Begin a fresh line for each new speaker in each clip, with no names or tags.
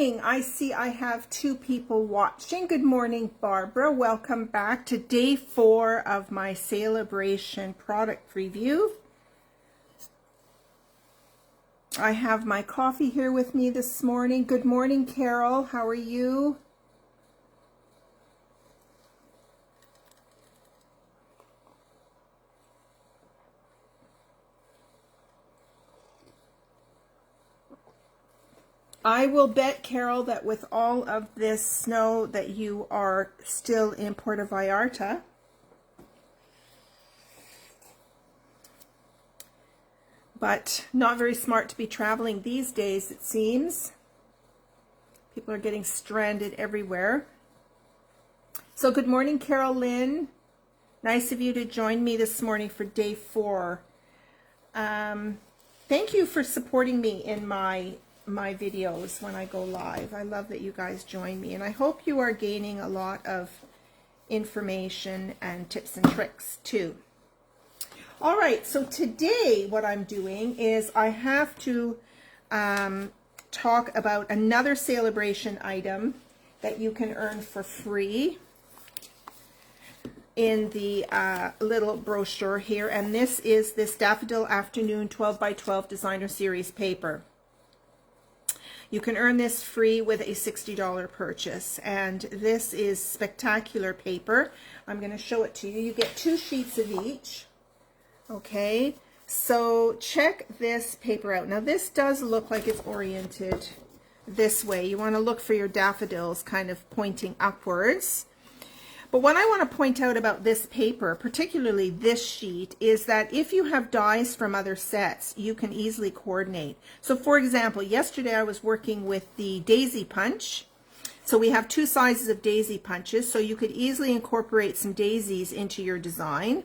morning. I see I have 2 people watching. Good morning, Barbara. Welcome back to day 4 of my Sale-A-Bration product review. I have my coffee here with me this morning. Good morning, Carol. How are you? I will bet, Carol, that with all of this snow that you are still in Puerto Vallarta. But not very smart to be traveling these days, it seems. People are getting stranded everywhere. So good morning, Carol Lynn. Nice of you to join me this morning for day 4. Thank you for supporting me in my videos when I go live. I love that you guys join me, and I hope you are gaining a lot of information and tips and tricks too. All right, so today what I'm doing is I have to talk about another Sale-A-Bration item that you can earn for free in the little brochure here, and this is this Daffodil Afternoon 12 by 12 Designer Series paper. You can earn this free with a $60 purchase, and this is spectacular paper. I'm going to show it to you. You get 2 sheets of each. Okay, so check this paper out. Now this does look like it's oriented this way. You want to look for your daffodils kind of pointing upwards. But what I want to point out about this paper, particularly this sheet, is that if you have dies from other sets, you can easily coordinate. So for example, yesterday I was working with the daisy punch. So we have 2 sizes of daisy punches, so you could easily incorporate some daisies into your design.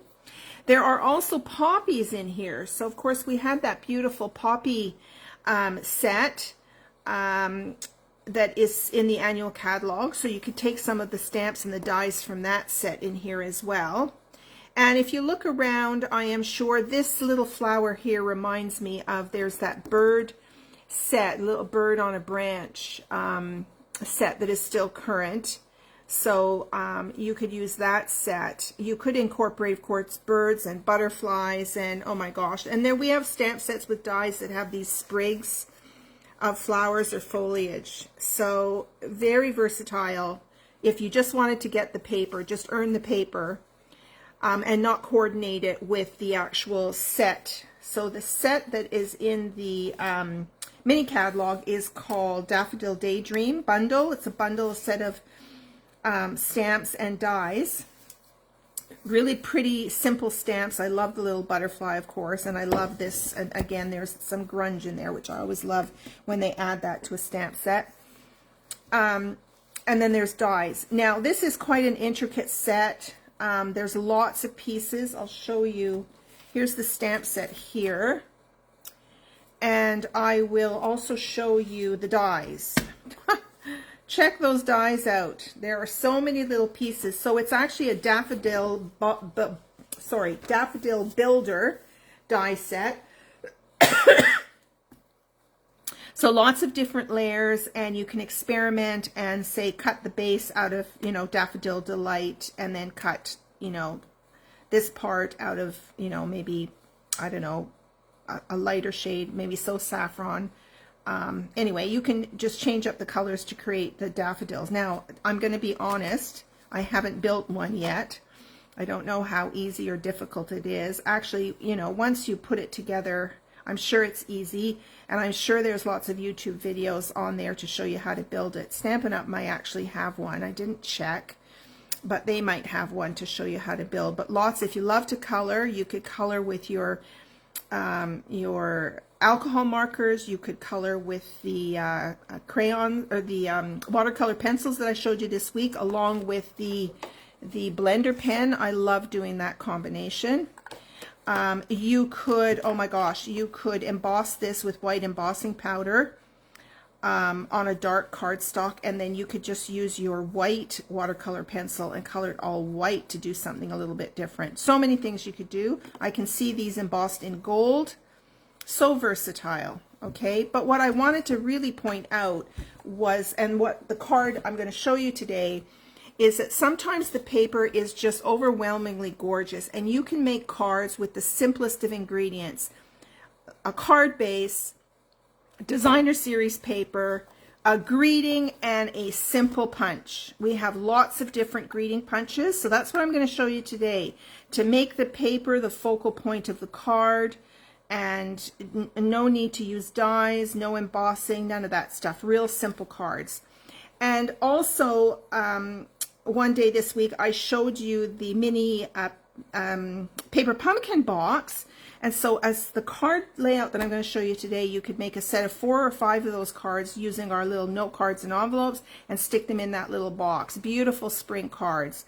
There are also poppies in here. So of course we had that beautiful poppy set that is in the annual catalog, so you could take some of the stamps and the dies from that set in here as well. And if you look around, I am sure this little flower here reminds me of, there's that bird set, little bird on a branch set that is still current. So you could use that set. You could incorporate, of course, birds and butterflies and oh my gosh. And then we have stamp sets with dies that have these sprigs of flowers or foliage. So very versatile. If you just wanted to get the paper, just earn the paper and not coordinate it with the actual set. So the set that is in the mini catalog is called Daffodil Daydream bundle. It's a bundle, a set of stamps and dies. Really pretty, simple stamps. I love the little butterfly, of course, and I love this. And again, there's some grunge in there, which I always love when they add that to a stamp set. And then there's dies. Now, this is quite an intricate set. There's lots of pieces. I'll show you. Here's the stamp set here. And I will also show you the dies. Check those dies out. There are so many little pieces. So it's actually a Daffodil Builder Die Set. So lots of different layers, and you can experiment and say cut the base out of, you know, Daffodil Delight, and then cut, you know, this part out of, you know, maybe, I don't know, a lighter shade, maybe So Saffron. Anyway, you can just change up the colors to create the daffodils. Now, I'm going to be honest, I haven't built one yet. I don't know how easy or difficult it is. Actually, you know, once you put it together, I'm sure it's easy, and I'm sure there's lots of YouTube videos on there to show you how to build it. Stampin' Up! Might actually have one. I didn't check, but they might have one to show you how to build. But lots, if you love to color, you could color with your alcohol markers. You could color with the crayon or the watercolor pencils that I showed you this week, along with the blender pen. I love doing that combination. You could, oh my gosh, you could emboss this with white embossing powder on a dark cardstock, and then you could just use your white watercolor pencil and color it all white to do something a little bit different. So many things you could do. I can see these embossed in gold. So versatile. okay? But what I wanted to really point out was, and what the card I'm going to show you today, is that sometimes the paper is just overwhelmingly gorgeous, and you can make cards with the simplest of ingredients. A card base, designer series paper, a greeting, and a simple punch. We have lots of different greeting punches, so that's what I'm going to show you today, to make the paper the focal point of the card, and no need to use dies, no embossing, none of that stuff. Real simple cards. And also, one day this week, I showed you the mini paper pumpkin box. And so as the card layout that I'm going to show you today, you could make a set of 4 or 5 of those cards using our little note cards and envelopes and stick them in that little box. Beautiful spring cards.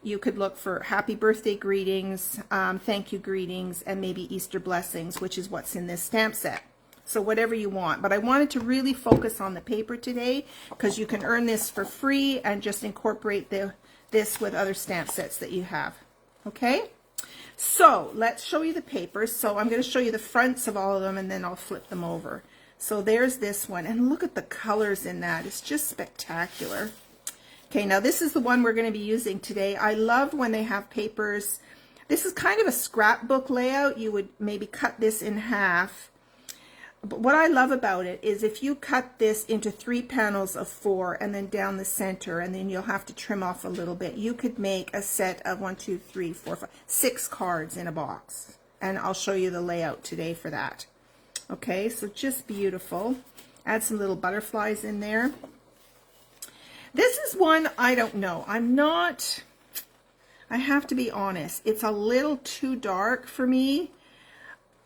You could look for happy birthday greetings, thank you greetings, and maybe Easter blessings, which is what's in this stamp set. So whatever you want. But I wanted to really focus on the paper today because you can earn this for free and just incorporate this with other stamp sets that you have. Okay? So let's show you the papers. So I'm going to show you the fronts of all of them, and then I'll flip them over. So there's this one, and look at the colors in that. It's just spectacular. Okay, now this is the one we're going to be using today. I love when they have papers. This is kind of a scrapbook layout. You would maybe cut this in half. But what I love about it is if you cut this into 3 panels of 4 and then down the center, and then you'll have to trim off a little bit, you could make a set of 1, 2, 3, 4, 5, 6 cards in a box. And I'll show you the layout today for that. Okay, so just beautiful. Add some little butterflies in there. This is one I don't know. I have to be honest. It's a little too dark for me.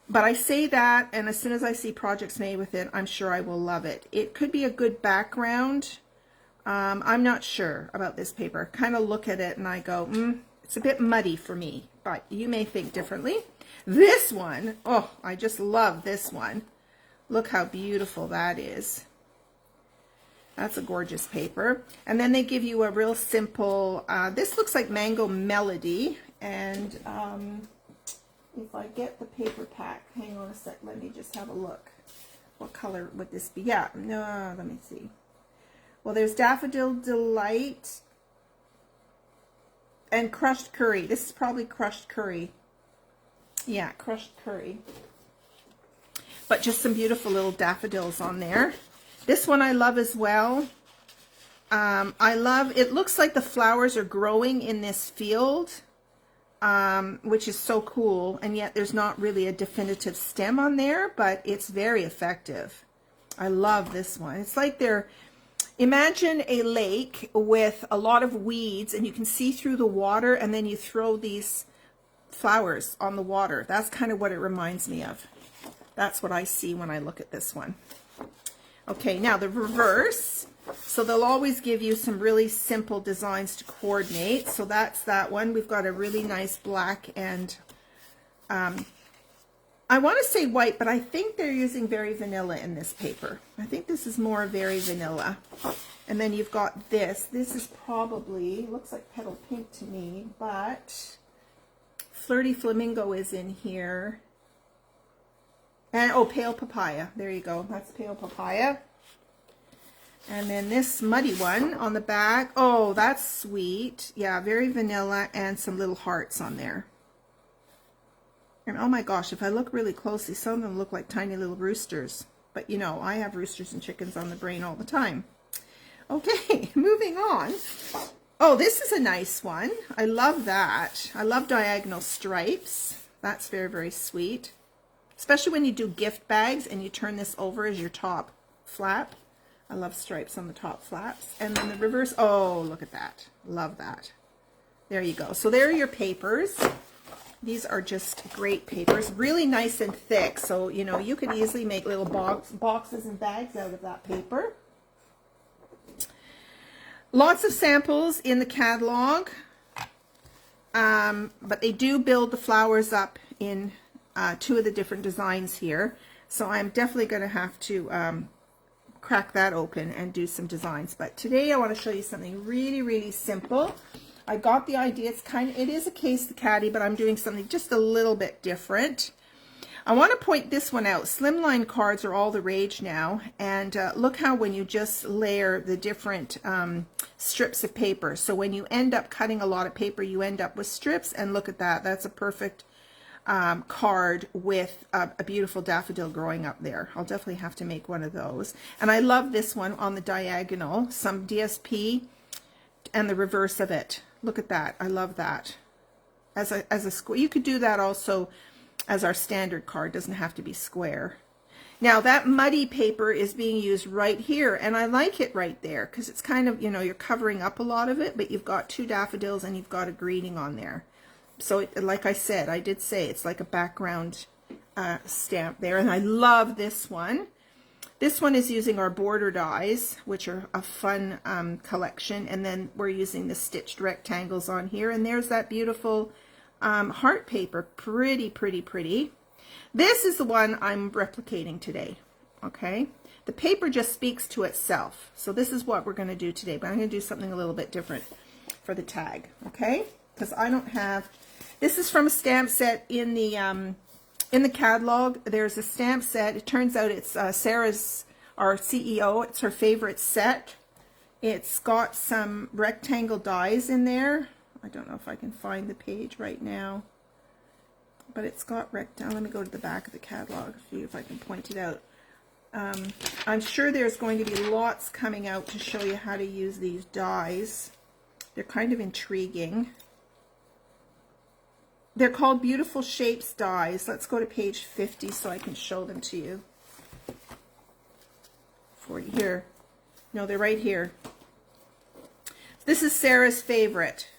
But I say that, and as soon as I see projects made with it, I'm sure I will love it. It could be a good background. I'm not sure about this paper. Kind of look at it and I go, it's a bit muddy for me, but you may think differently. This one, oh, I just love this one. Look how beautiful that is. That's a gorgeous paper. And then they give you a real simple, this looks like Mango Melody, and if I get the paper pack, hang on a sec, let me just have a look. What color would this be? Yeah, no, let me see. Well, there's Daffodil Delight and Crushed Curry. This is probably Crushed Curry. Yeah, Crushed Curry. But just some beautiful little daffodils on there. This one I love as well. I love, it looks like the flowers are growing in this field. Which is so cool, and yet there's not really a definitive stem on there, but it's very effective. I love this one. It's like imagine a lake with a lot of weeds, and you can see through the water, and then you throw these flowers on the water. That's kind of what it reminds me of. That's what I see when I look at this one. Okay, now the reverse. So they'll always give you some really simple designs to coordinate. So that's that one. We've got a really nice black and I want to say white, but I think they're using Very Vanilla in this paper. I think this is more Very Vanilla. And then you've got this. This is probably, looks like Petal Pink to me, but Flirty Flamingo is in here. And, oh, Pale Papaya. There you go. That's Pale Papaya. And then this muddy one on the back. Oh, that's sweet. Yeah, Very Vanilla and some little hearts on there. And oh my gosh, if I look really closely, some of them look like tiny little roosters. But you know, I have roosters and chickens on the brain all the time. Okay, moving on. Oh, this is a nice one. I love that. I love diagonal stripes. That's very, very sweet. Especially when you do gift bags and you turn this over as your top flap. I love stripes on the top flaps. And then the reverse, oh, look at that. Love that. There you go. So there are your papers. These are just great papers. Really nice and thick. So, you know, you could easily make little boxes and bags out of that paper. Lots of samples in the catalog. But they do build the flowers up in 2 of the different designs here. So I'm definitely going to have to crack that open and do some designs. But today I want to show you something really, really simple. I got the idea. It is a case the caddy, but I'm doing something just a little bit different. I want to point this one out. Slimline cards are all the rage now, and look how when you just layer the different strips of paper. So when you end up cutting a lot of paper, you end up with strips, and look at that. That's a perfect card with a beautiful daffodil growing up there. I'll definitely have to make one of those. And I love this one on the diagonal, some DSP and the reverse of it. Look at that. I love that. As a square, you could do that also as our standard card. Doesn't have to be square. Now that muddy paper is being used right here, and I like it right there because it's kind of, you know, you're covering up a lot of it, but you've got two daffodils and you've got a greening on there. So it, like I said, I did say it's like a background stamp there, and I love this one. This one is using our border dies, which are a fun collection, and then we're using the stitched rectangles on here, and there's that beautiful heart paper. Pretty, pretty, pretty. This is the one I'm replicating today, okay? The paper just speaks to itself. So this is what we're going to do today, but I'm going to do something a little bit different for the tag, okay? Because I don't have, this is from a stamp set in the catalog. There's a stamp set. It turns out it's Sarah's, our CEO. It's her favorite set. It's got some rectangle dies in there. I don't know if I can find the page right now, but it's got rectangle. Let me go to the back of the catalog, see if I can point it out. I'm sure there's going to be lots coming out to show you how to use these dies. They're kind of intriguing. They're called Beautiful Shapes dies. Let's go to page 50 so I can show them to you. For you here. No, they're right here. This is Sarah's favorite.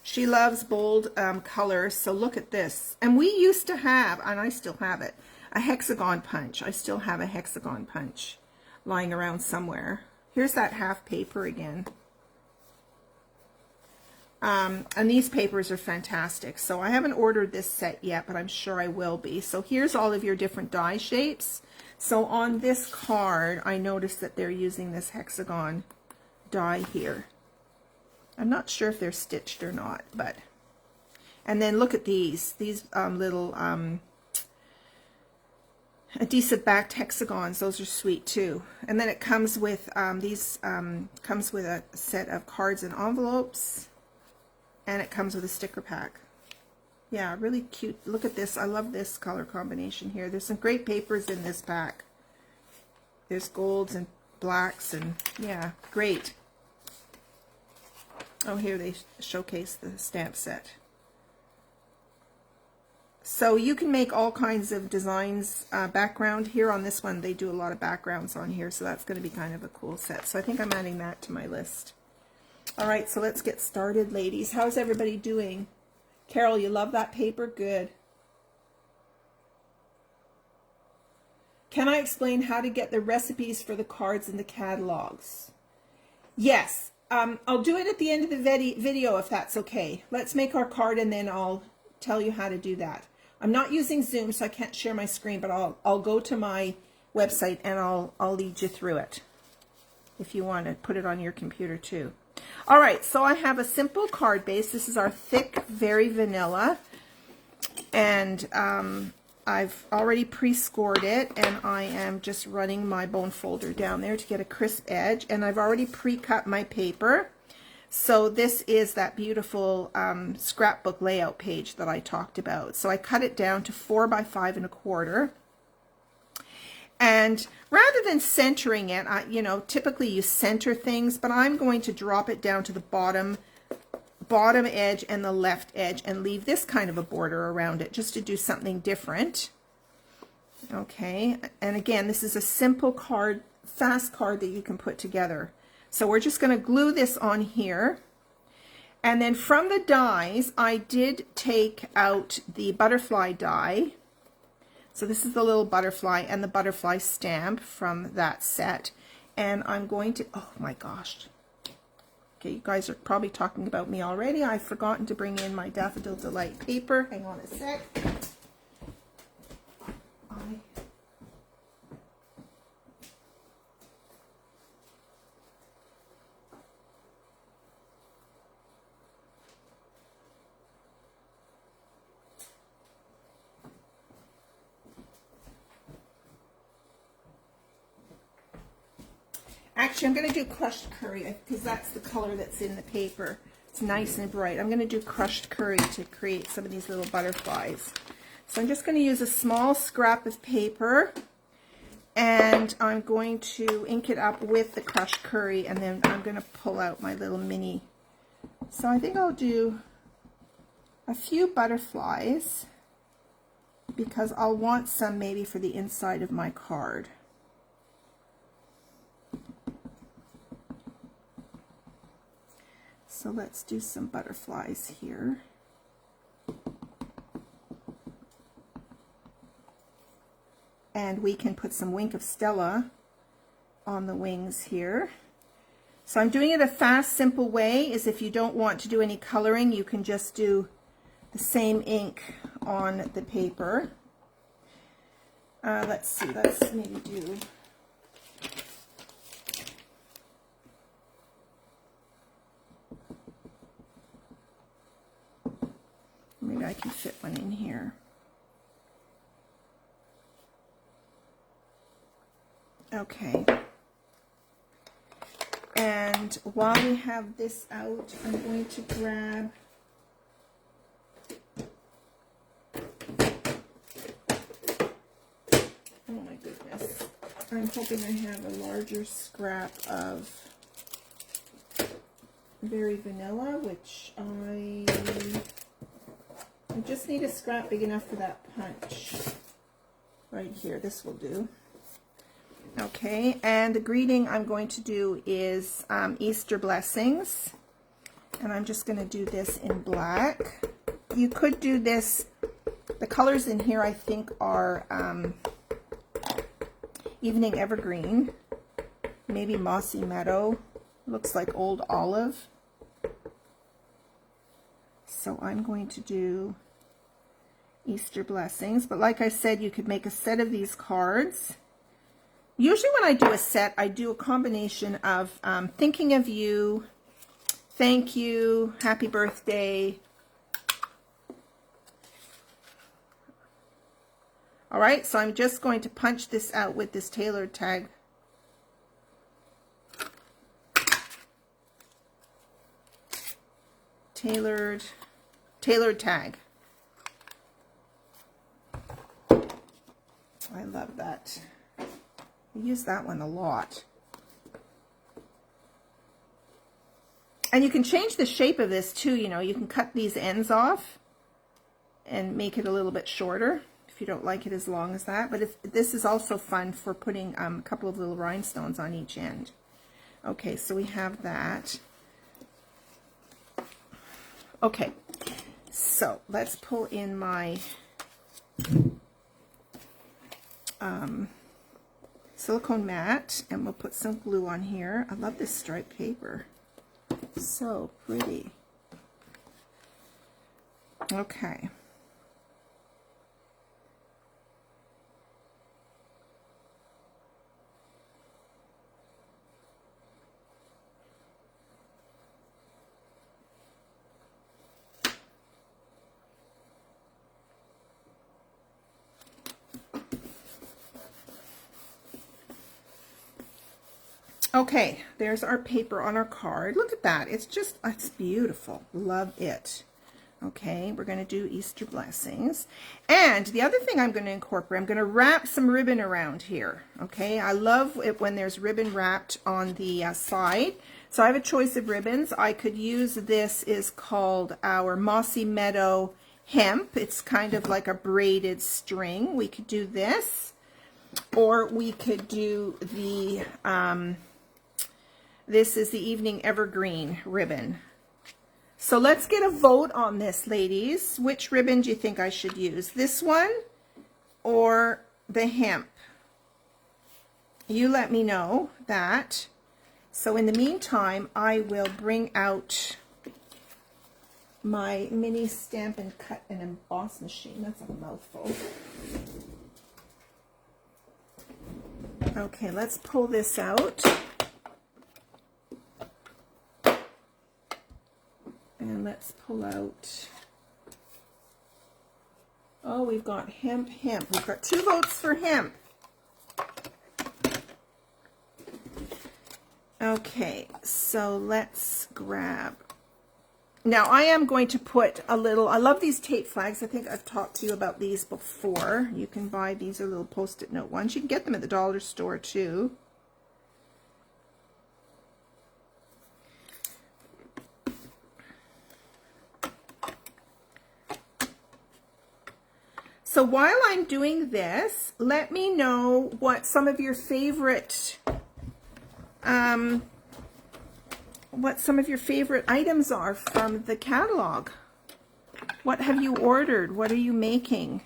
She loves bold colors, so look at this. And we used to have, and I still have it, a hexagon punch. I still have a hexagon punch lying around somewhere. Here's that half paper again. And these papers are fantastic. So I haven't ordered this set yet, but I'm sure I will be. So here's all of your different die shapes. So on this card, I noticed that they're using this hexagon die here. I'm not sure if they're stitched or not, but, and then look at these little adhesive backed hexagons. Those are sweet too. And then it comes with comes with a set of cards and envelopes, and it comes with a sticker pack. Yeah, really cute. Look at this. I love this color combination here. There's some great papers in this pack. There's golds and blacks, and yeah, great. Oh, here they showcase the stamp set. So you can make all kinds of designs, background here on this one. They do a lot of backgrounds on here, so that's going to be kind of a cool set. So I think I'm adding that to my list. All right, so let's get started, ladies. How's everybody doing? Carol, you love that paper? Good. Can I explain how to get the recipes for the cards in the catalogs? Yes. I'll do it at the end of the video if that's okay. Let's make our card and then I'll tell you how to do that. I'm not using Zoom, so I can't share my screen, but I'll go to my website and I'll lead you through it if you want to put it on your computer too. All right, so I have a simple card base. This is our thick, very vanilla, and I've already pre-scored it, and I am just running my bone folder down there to get a crisp edge, and I've already pre-cut my paper. So this is that beautiful scrapbook layout page that I talked about. So I cut it down to 4 by 5 1/4. And rather than centering it, you know, typically you center things, but I'm going to drop it down to the bottom edge and the left edge and leave this kind of a border around it just to do something different. Okay, and again, this is a simple card, fast card that you can put together. So we're just going to glue this on here. And then from the dies, I did take out the butterfly die. So this is the little butterfly and the butterfly stamp from that set. And I'm going to, oh my gosh. Okay, you guys are probably talking about me already. I've forgotten to bring in my Daffodil Delight paper. Hang on a sec. Actually, I'm going to do crushed curry because that's the color that's in the paper. It's nice and bright. I'm going to do crushed curry to create some of these little butterflies. So I'm just going to use a small scrap of paper, and I'm going to ink it up with the crushed curry, and then I'm going to pull out my little mini. So I think I'll do a few butterflies because I'll want some maybe for the inside of my card. So let's do some butterflies here. And we can put some Wink of Stella on the wings here. So I'm doing it a fast, simple way. Is if you don't want to do any coloring, you can just do the same ink on the paper. Let's see, let's maybe do... Maybe I can fit one in here. Okay. And while we have this out, I'm going to grab oh my goodness. I'm hoping I have a larger scrap of Berry Vanilla, which I just need a scrap big enough for that punch. Right here, this will do. Okay, and the greeting I'm going to do is Easter Blessings. And I'm just going to do this in black. You could do this, the colors in here I think are Evening Evergreen, maybe Mossy Meadow, looks like Old Olive. So I'm going to do Easter Blessings, but like I said, you could make a set of these cards. Usually when I do a set, I do a combination of thinking of you, thank you, happy birthday. All right, so I'm just going to punch this out with this tailored tag. Tailored tag. I love that. I use that one a lot. And you can change the shape of this too, you know, you can cut these ends off and make it a little bit shorter if you don't like it as long as that. But this is also fun for putting a couple of little rhinestones on each end. Okay, so we have that. Okay, so let's pull in my silicone mat, and we'll put some glue on here. I love this striped paper. So pretty. Okay. Okay, there's our paper on our card. Look at that. It's just, it's beautiful. Love it. Okay, we're going to do Easter Blessings. And the other thing I'm going to incorporate, I'm going to wrap some ribbon around here. Okay, I love it when there's ribbon wrapped on the side. So I have a choice of ribbons. I could use this, is called our Mossy Meadow Hemp. It's kind of like a braided string. We could do this. Or we could do the... this is the Evening Evergreen ribbon. So let's get a vote on this, ladies. Which ribbon do you think I should use? This one or the hemp? You let me know that. So in the meantime, I will bring out my mini Stamp and Cut and Emboss machine. That's a mouthful. Okay, let's pull this out. And let's pull out, oh, we've got hemp. We've got 2 votes for hemp. Okay, so let's grab. Now I am going to put a little, I love these tape flags. I think I've talked to you about these before. You can buy these, are little post-it note ones. You can get them at the dollar store too. So while I'm doing this, let me know what some of your favorite items are from the catalog. What have you ordered? What are you making?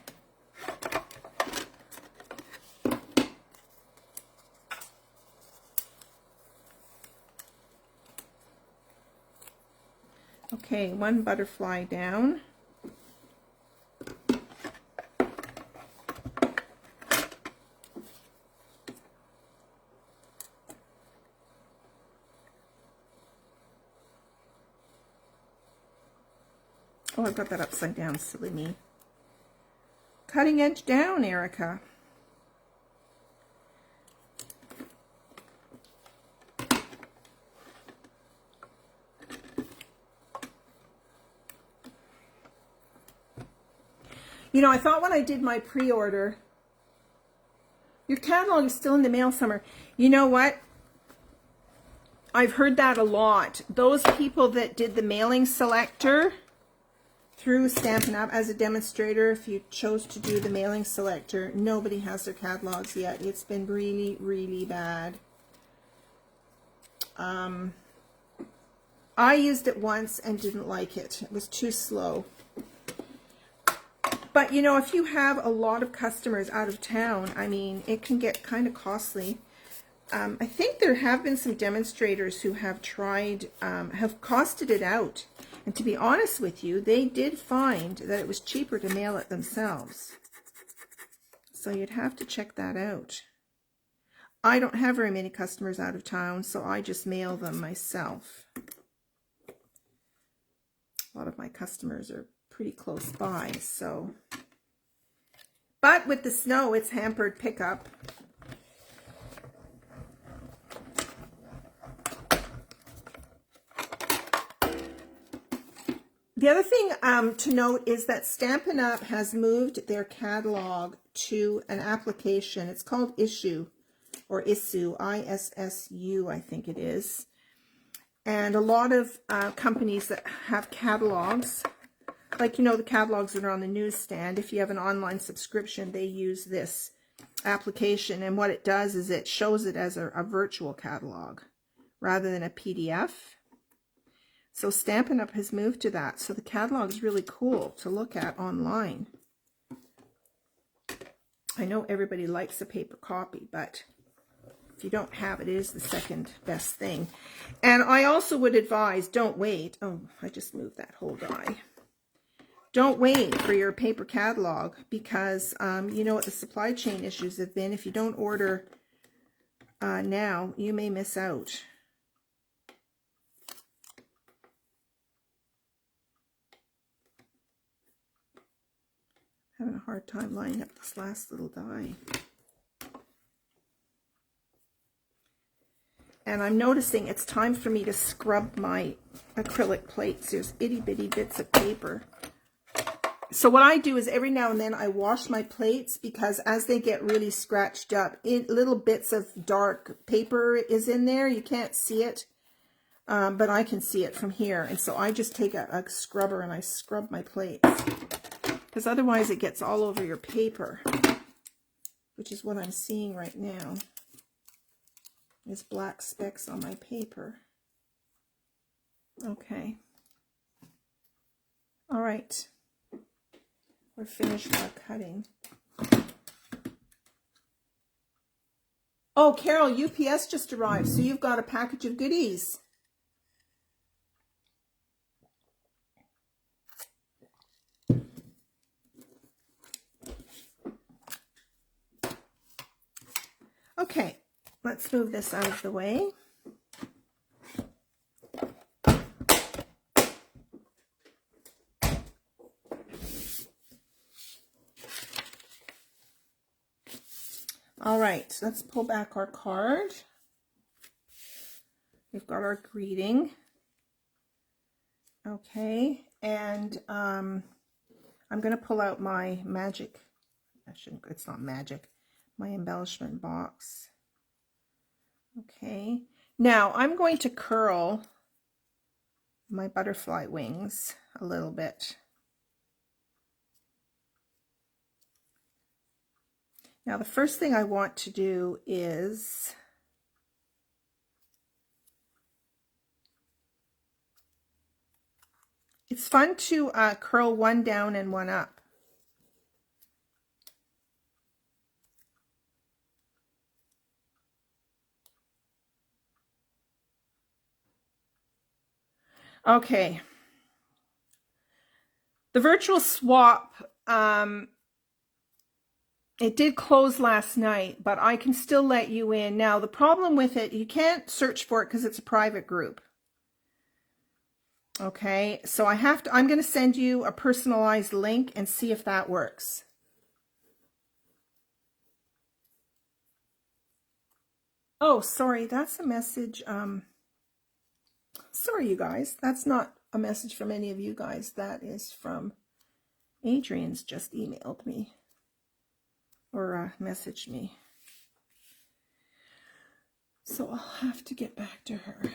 Okay, one butterfly down. Oh, I've got that upside down, silly me. Cutting edge down, Erica. You know, I thought when I did my pre-order, your catalog is still in the mail, Summer. You know what? I've heard that a lot. Those people that did the mailing selector through Stampin' Up! As a demonstrator, if you chose to do the mailing selector, nobody has their catalogs yet. It's been really, really bad. I used it once and didn't like it. It was too slow. But, you know, if you have a lot of customers out of town, I mean, it can get kind of costly. I think there have been some demonstrators who have tried, have costed it out. And to be honest with you, they did find that it was cheaper to mail it themselves. So you'd have to check that out. I don't have very many customers out of town, so I just mail them myself. A lot of my customers are pretty close by, so. But with the snow, it's hampered pickup. The other thing to note is that Stampin' Up! Has moved their catalog to an application. It's called Issue, or Issue, I-S-S-U, I think it is. And a lot of companies that have catalogs, like, you know, the catalogs that are on the newsstand, if you have an online subscription, they use this application. And what it does is it shows it as a virtual catalog rather than a PDF. So Stampin' Up! Has moved to that. So the catalog is really cool to look at online. I know everybody likes a paper copy, but if you don't have it, it is the second best thing. And I also would advise, don't wait. Oh, I just moved that whole die. Don't wait for your paper catalog because you know what the supply chain issues have been. If you don't order now, you may miss out. Having a hard time lining up this last little die. And I'm noticing it's time for me to scrub my acrylic plates. There's itty bitty bits of paper. So what I do is every now and then I wash my plates because as they get really scratched up, little bits of dark paper is in there. You can't see it, but I can see it from here. And so I just take a scrubber and I scrub my plates. Because otherwise it gets all over your paper, which is what I'm seeing right now. There's black specks on my paper. Okay. All right. We're finished our cutting. Oh, Carol, UPS just arrived, so you've got a package of goodies. Okay, let's move this out of the way. All right, let's pull back our card. We've got our greeting. Okay, and I'm going to pull out my magic, it's not magic, my embellishment box. Okay, now I'm going to curl my butterfly wings a little bit. Now the first thing I want to do is it's fun to curl one down and one up. Okay. The virtual swap, it did close last night, but I can still let you in. Now, the problem with it, you can't search for it because it's a private group. Okay, so I'm going to send you a personalized link and see if that works. Oh, sorry, that's a message. Sorry, you guys, that's not a message from any of you guys. That is from Adrian's just emailed me or messaged me. So I'll have to get back to her.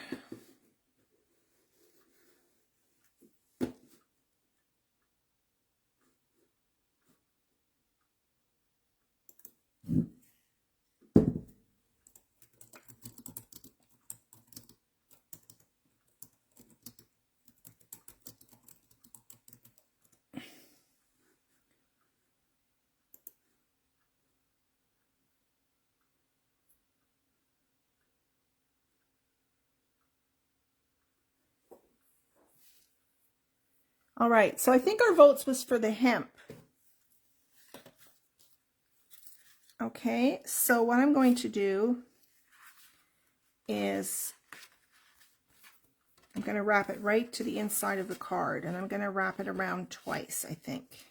All right, so I think our votes was for the hemp. Okay, so what I'm going to do is I'm going to wrap it right to the inside of the card, and I'm going to wrap it around twice, I think.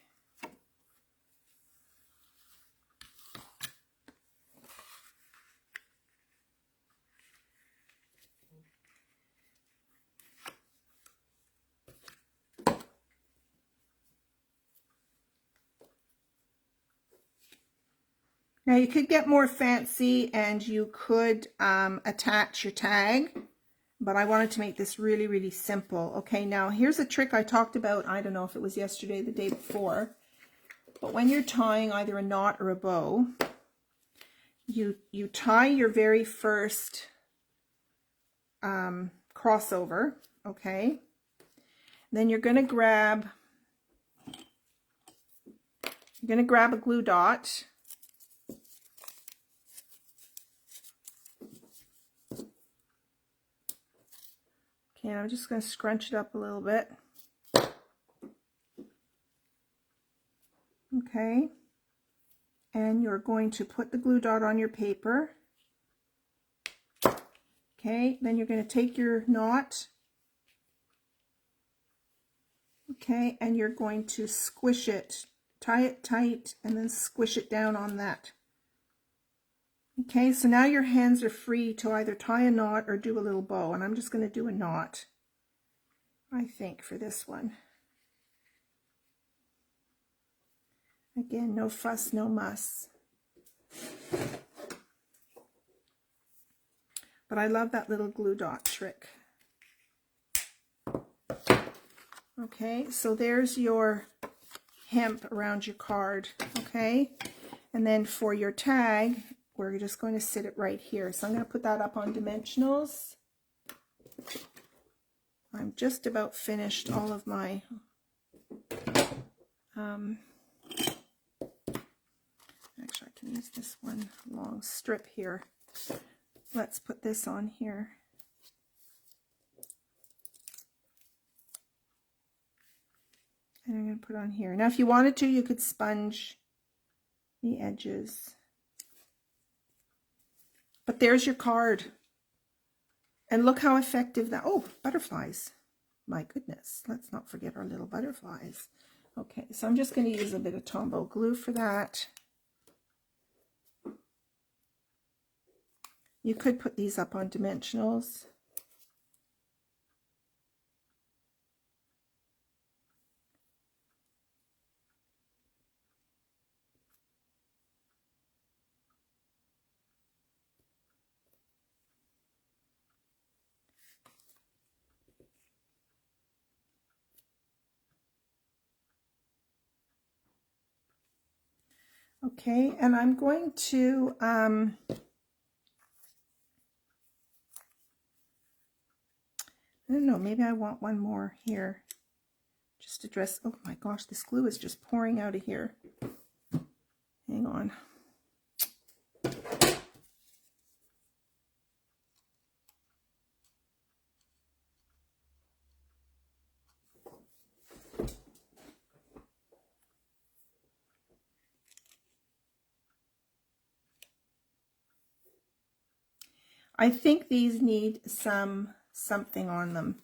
Now you could get more fancy and you could attach your tag, but I wanted to make this really, really simple. Okay, now here's a trick I talked about, I don't know if it was yesterday or the day before, but when you're tying either a knot or a bow, you tie your very first crossover, okay? Then you're going to grab a glue dot. Okay, and I'm just going to scrunch it up a little bit. Okay, and you're going to put the glue dot on your paper. Okay, then you're going to take your knot. Okay, and you're going to squish it, tie it tight, and then squish it down on that. Okay, so now your hands are free to either tie a knot or do a little bow, and I'm just going to do a knot, I think, for this one. Again, no fuss, no muss. But I love that little glue dot trick. Okay, so there's your hemp around your card, okay? And then for your tag, we're just going to sit it right here. So I'm going to put that up on dimensionals. I'm just about finished all of my actually I can use this one long strip here. Let's put this on here. And I'm going to put on here. Now if you wanted to, you could sponge the edges. But there's your card. And look how effective that, oh, butterflies. My goodness, let's not forget our little butterflies. Okay, so I'm just going to use a bit of Tombow glue for that. You could put these up on dimensionals. Okay, and I'm going to, I don't know, maybe I want one more here. Just to dress, oh my gosh, this glue is just pouring out of here. Hang on. I think these need something on them.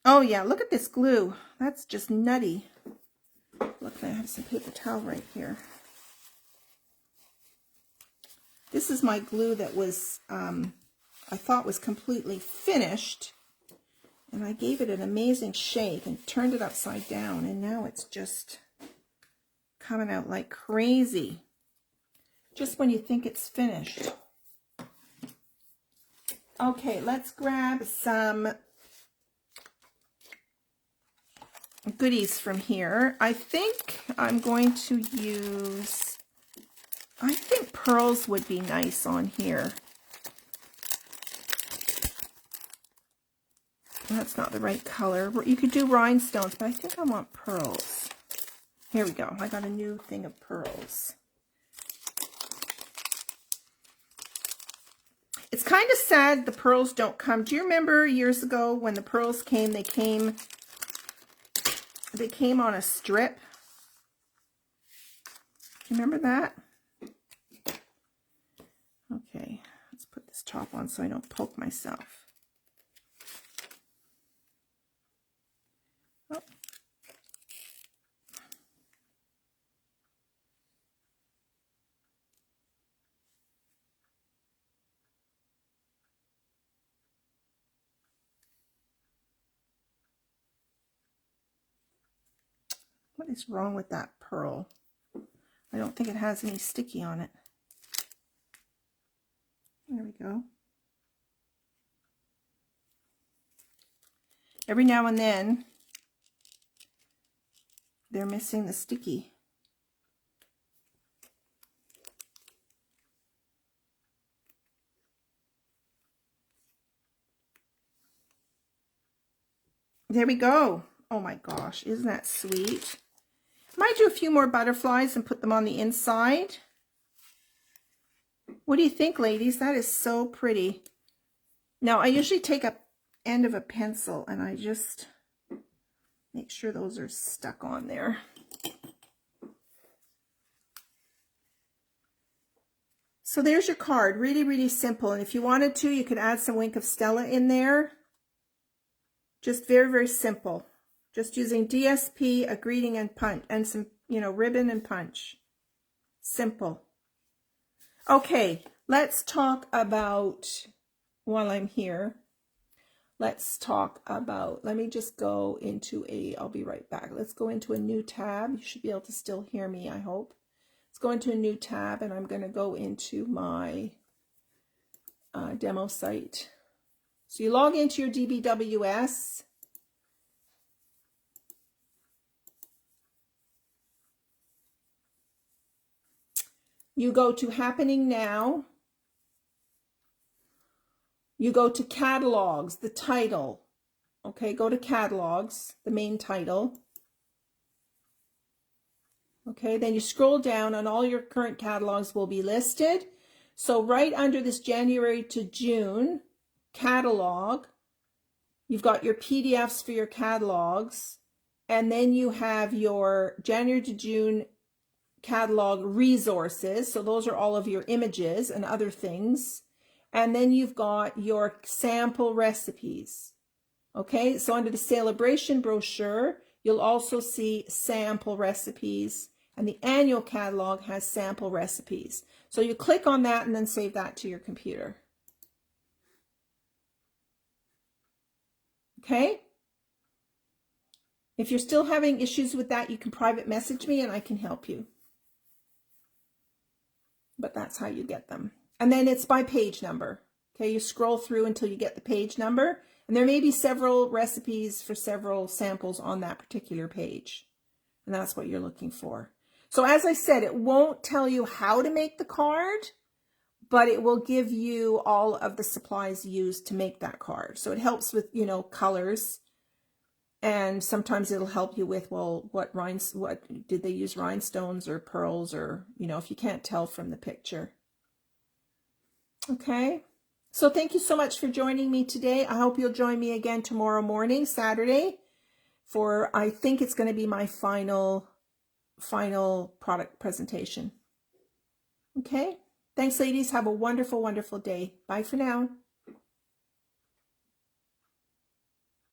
Oh yeah, look at this glue. That's just nutty. Look, I have some paper towel right here. This is my glue that was, I thought was completely finished. And I gave it an amazing shake and turned it upside down. And now it's just coming out like crazy. Just when you think it's finished. Okay, let's grab some goodies from here. I think I'm going to use, I think pearls would be nice on here. That's not the right color. You could do rhinestones, but I think I want pearls. Here we go. I got a new thing of pearls. It's kind of sad the pearls don't come. Do you remember years ago when the pearls came, they came on a strip? Do you remember that? Okay, let's put this top on so I don't poke myself. Oh. What is wrong with that pearl? I don't think it has any sticky on it. There we go. Every now and then, they're missing the sticky. There we go. Oh my gosh, isn't that sweet? Might do a few more butterflies and put them on the inside. What do you think, ladies? That is so pretty. Now, I usually take a end of a pencil and I just make sure those are stuck on there. So there's your card. Really, really simple. And if you wanted to, you could add some Wink of Stella in there. Just very, very simple. Just using DSP, a greeting, and punch, and some, ribbon and punch. Simple. Okay, let's talk about, while I'm here, let's talk about, let me just go into I'll be right back. Let's go into a new tab. You should be able to still hear me, I hope. Let's go into a new tab, and I'm going to go into my demo site. So you log into your DBWS. You go to Happening Now. You go to Catalogs, the title. Okay, go to Catalogs, the main title. Okay, then you scroll down and all your current catalogs will be listed. So right under this January to June catalog, you've got your PDFs for your catalogs, and then you have your January to June catalog resources. So those are all of your images and other things. And then you've got your sample recipes. Okay, so under the Sale-A-Bration brochure, you'll also see sample recipes, and the annual catalog has sample recipes. So you click on that and then save that to your computer. Okay? If you're still having issues with that, you can private message me and I can help you. But that's how you get them. And then it's by page number. Okay, you scroll through until you get the page number. And there may be several recipes for several samples on that particular page. And that's what you're looking for. So as I said, it won't tell you how to make the card, but it will give you all of the supplies used to make that card. So it helps with, you know, colors. And sometimes it'll help you with, well, what did they use, rhinestones or pearls, or, you know, if you can't tell from the picture. Okay. So thank you so much for joining me today. I hope you'll join me again tomorrow morning, Saturday, for, I think it's going to be my final product presentation. Okay. Thanks, ladies. Have a wonderful, wonderful day. Bye for now.